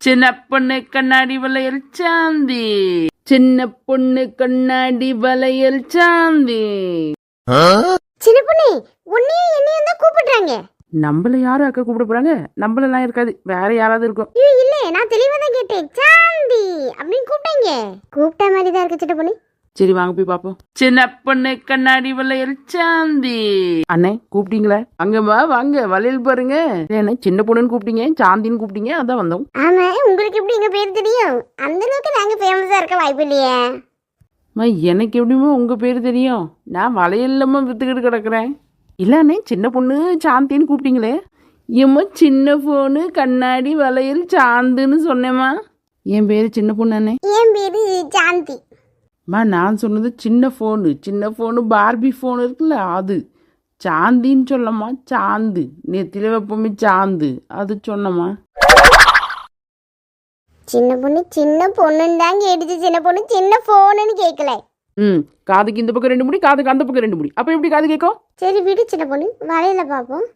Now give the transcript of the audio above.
சின்ன பொண்ணு கண்ணாடி வளையல் சாந்தி, சின்ன பொண்ணு கண்ணாடி வளையல் சாந்தி. சின்ன பொண்ணு உன்னையும் என்னையும் தான் கூப்பிடுறாங்க. நம்மள யாரும் அக்கா கூப்பிட போறாங்க? நம்மளெல்லாம் இருக்காது, வேற யாராவது இருக்கும். இல்ல நான் தெளிவா தான் கேட்டேன். சாந்தி அப்படின்னு கூப்பிட்டாங்க. கூப்பிட்ட மாதிரி தான் இருக்கு சின்ன பொண்ணு. சரி வாங்க போய் பாப்போம். சின்ன பொண்ணு கண்ணாடி வளையல் சாந்தி. அண்ணே கூப்பிட்டீங்களா? அங்கம்மா வாங்க, வளையல் பாருங்க. என்ன சின்ன பொண்ணுன்னு கூப்பிட்டீங்க, சாந்தின்னு கூப்பிட்டீங்க, அதான் வந்தோம். ஆமா, உங்களுக்கு எப்படி எங்க பேர் தெரியும்? அந்த அளவுக்கு நாங்க ஃபேமஸா இருக்க வாய்ப்பு இல்லையே. எனக்கு எப்படிமா உங்க பேர் தெரியும்? நான் வளையல்லமா வித்துக்கிட்டு கிடக்குறேன். இல்ல அண்ணே, சின்ன பொண்ணு சாந்தின்னு கூப்பிட்டீங்களே. ஏம்மா சின்ன பொண்ணு கண்ணாடி வளையல் சாந்துன்னு சொன்னேம்மா. என் பேரு சின்ன பொண்ணு அண்ணே. என் பேரு சாந்தி. நான் சொன்னது சின்ன ஃபோனு பார்பி ஃபோன் இருக்குல்ல, அது சாந்தின்னு சொல்லம்மா. சாந்து நெத்தில வைப்போமே சாந்து, அது சொன்னம்மா. சின்ன பொண்ணுன்னு தான் கேட்டுச்சு. சின்ன பொண்ணு சின்ன போனுன்னு கேட்கல. காதுக்கு இந்த பக்கம் 2 முடி, காதுக்கு அந்த பக்கம் 2 முடி, அப்ப எப்படி காது கேட்கும்? சரி விடு சின்ன பொண்ணு, வளையல பாப்போம்.